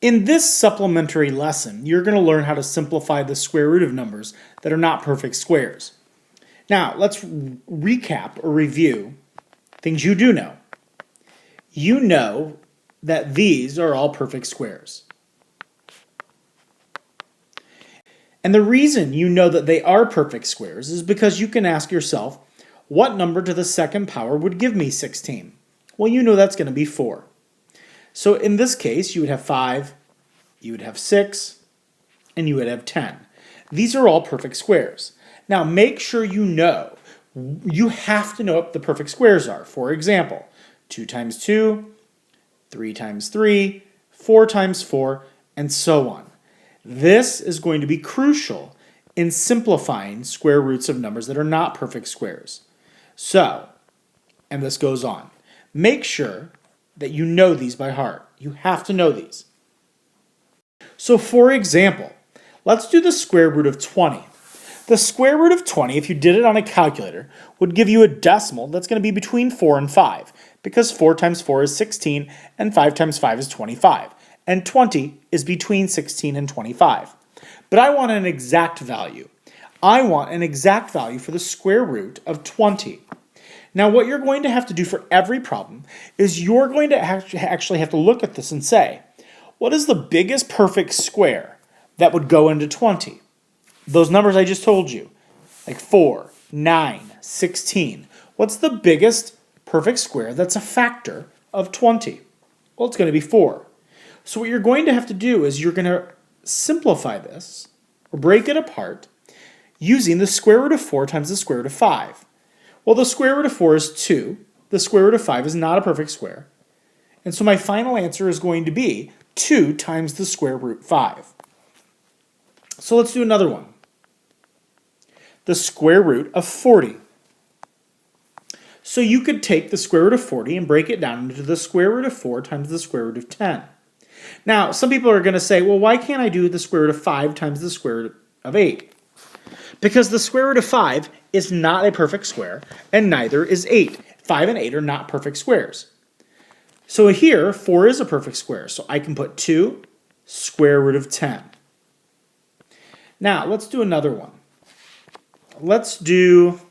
In this supplementary lesson, you're going to learn how to simplify the square root of numbers that are not perfect squares. Now, let's recap or review things you do know. You know that these are all perfect squares. And the reason you know that they are perfect squares is because you can ask yourself, what number to the second power would give me 16? Well, you know that's going to be 4. So in this case, you would have 5, you would have 6, and you would have 10. These are all perfect squares. Now make sure you have to know what the perfect squares are. For example, 2 times 2, 3 times 3, 4 times 4, and so on. This is going to be crucial in simplifying square roots of numbers that are not perfect squares. So, and this goes on. Make sure that you know these by heart. You have to know these. So for example, let's do the square root of 20. The square root of 20, if you did it on a calculator, would give you a decimal that's going to be between 4 and 5, because 4 times 4 is 16, and 5 times 5 is 25, and 20 is between 16 and 25. But I want an exact value. I want an exact value for the square root of 20. Now what you're going to have to do for every problem is you're going to actually have to look at this and say, what is the biggest perfect square that would go into 20? Those numbers I just told you, like 4, 9, 16. What's the biggest perfect square that's a factor of 20? Well, it's going to be 4. So what you're going to have to do is you're going to simplify this, or break it apart, using the square root of 4 times the square root of 5. Well, the square root of 4 is 2. The square root of 5 is not a perfect square. And so my final answer is going to be 2 times the square root 5. So let's do another one. The square root of 40. So you could take the square root of 40 and break it down into the square root of 4 times the square root of 10. Now, some people are going to say, well, why can't I do the square root of 5 times the square root of 8? Because the square root of 5 is not a perfect square, and neither is 8. 5 and 8 are not perfect squares. So here, 4 is a perfect square, so I can put 2 square root of 10. Now, let's do another one. Let's do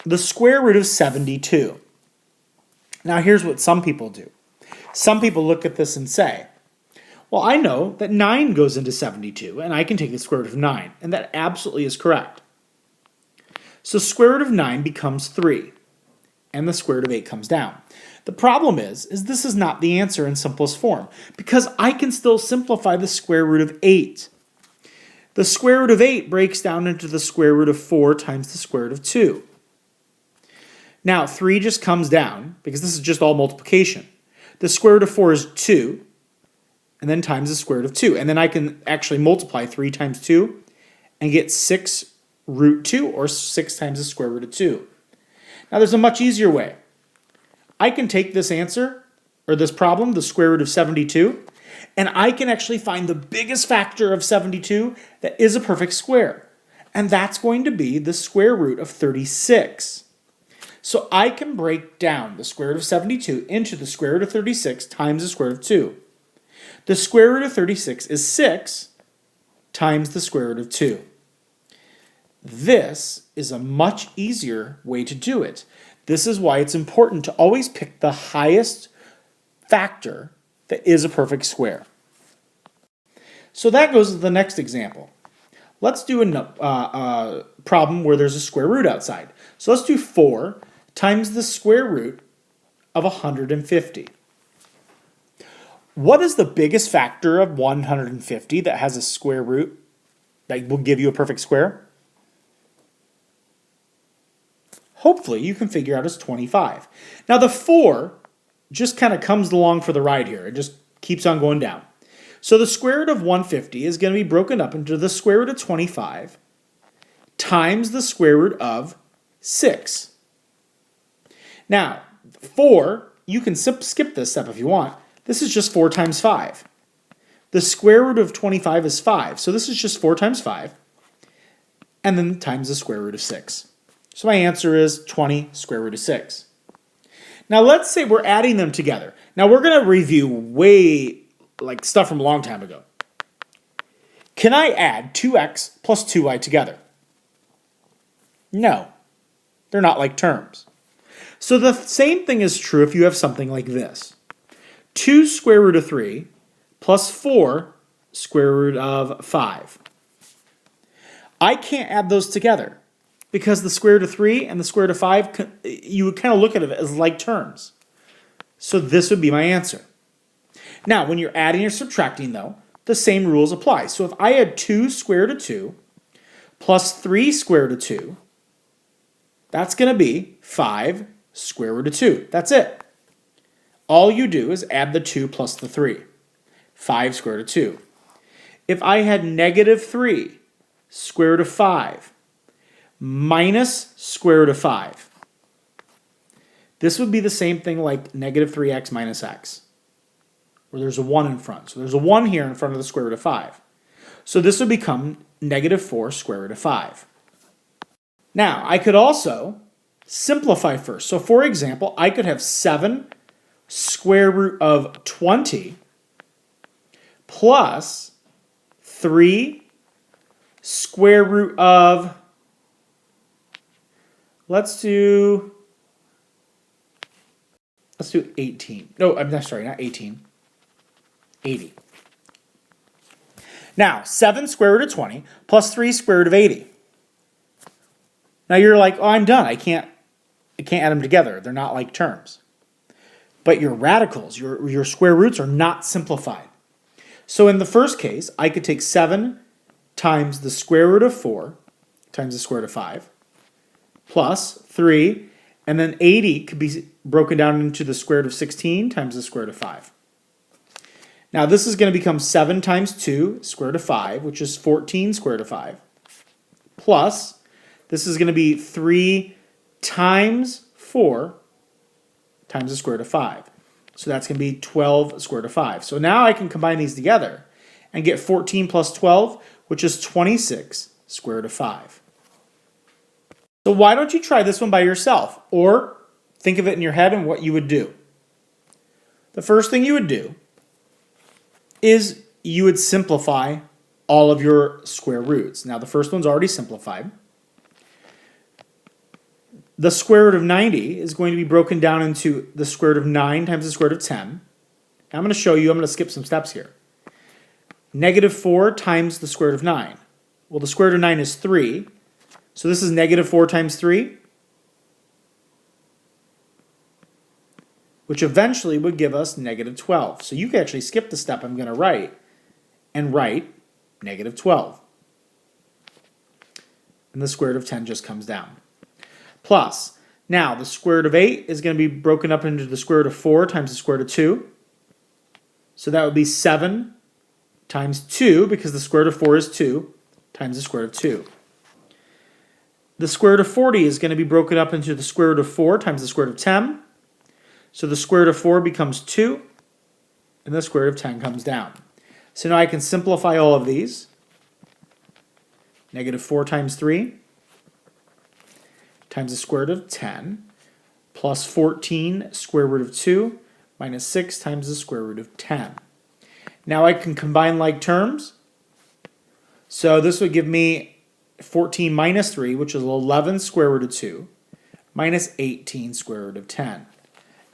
the square root of 72. Now, here's what some people do. Some people look at this and say, well, I know that 9 goes into 72, and I can take the square root of 9, and that absolutely is correct. So square root of 9 becomes 3, and the square root of 8 comes down. The problem is this is not the answer in simplest form, because I can still simplify the square root of 8. The square root of 8 breaks down into the square root of 4 times the square root of 2. Now, 3 just comes down, because this is just all multiplication. The square root of 4 is 2, and then times the square root of 2. And then I can actually multiply 3 times 2 and get 6 root 2, or 6 times the square root of 2. Now, there's a much easier way. I can take this answer, or this problem, the square root of 72, and I can actually find the biggest factor of 72 that is a perfect square. And that's going to be the square root of 36. So I can break down the square root of 72 into the square root of 36 times the square root of 2. The square root of 36 is 6 times the square root of 2. This is a much easier way to do it. This is why it's important to always pick the highest factor that is a perfect square. So that goes to the next example. Let's do a problem where there's a square root outside. So let's do 4 times the square root of 150. What is the biggest factor of 150 that has a square root that will give you a perfect square? Hopefully you can figure out as 25. Now the 4 just kind of comes along for the ride here. It just keeps on going down. So the square root of 150 is going to be broken up into the square root of 25 times the square root of 6. Now, 4, you can skip this step if you want. This is just 4 times 5. The square root of 25 is 5, so this is just 4 times 5, and then times the square root of 6. So my answer is 20 square root of 6. Now let's say we're adding them together. Now we're going to review way like stuff from a long time ago. Can I add 2x plus 2y together? No, they're not like terms. So the same thing is true if you have something like this. 2 square root of 3 plus 4 square root of 5. I can't add those together because the square root of 3 and the square root of 5, you would kind of look at it as like terms. So this would be my answer. Now, when you're adding or subtracting, though, the same rules apply. So if I had 2 square root of 2 plus 3 square root of 2, that's going to be 5 square root of 2. That's it. All you do is add the 2 plus the 3. 5 square root of 2. If I had negative 3 square root of 5 minus square root of 5, this would be the same thing like negative 3x minus x, where there's a 1 in front. So there's a 1 here in front of the square root of 5. So this would become negative 4 square root of 5. Now, I could also simplify first. So for example, I could have 7 square root of 20 plus 3 square root of, let's do 18. No, I'm sorry, not 18. 80. Now, 7 square root of 20 plus 3 square root of 80. Now you're like, oh, I'm done. I can't add them together. They're not like terms. But your radicals, your square roots are not simplified. So in the first case, I could take 7 times the square root of 4 times the square root of 5 plus 3, and then 80 could be broken down into the square root of 16 times the square root of 5. Now this is going to become 7 times 2 square root of 5, which is 14 square root of 5, plus this is going to be 3 times 4 times the square root of 5. So that's going to be 12 square root of 5. So now I can combine these together and get 14 plus 12, which is 26 square root of 5. So why don't you try this one by yourself, or think of it in your head and what you would do. The first thing you would do is you would simplify all of your square roots. Now the first one's already simplified. The square root of 90 is going to be broken down into the square root of 9 times the square root of 10. Now I'm going to show you, I'm going to skip some steps here. Negative 4 times the square root of 9. Well, the square root of 9 is 3. So this is negative 4 times 3, which eventually would give us negative 12. So you can actually skip the step I'm going to write and write negative 12. And the square root of 10 just comes down. Plus, now the square root of 8 is going to be broken up into the square root of 4 times the square root of 2. So that would be 7 times 2, because the square root of 4 is 2, times the square root of 2. The square root of 40 is going to be broken up into the square root of 4 times the square root of 10. So the square root of 4 becomes 2, and the square root of 10 comes down. So now I can simplify all of these. Negative 4 times 3 times the square root of 10 plus 14 square root of 2 minus 6 times the square root of 10. Now I can combine like terms. So this would give me 14 minus 3, which is 11 square root of 2, minus 18 square root of 10.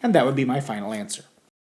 And that would be my final answer.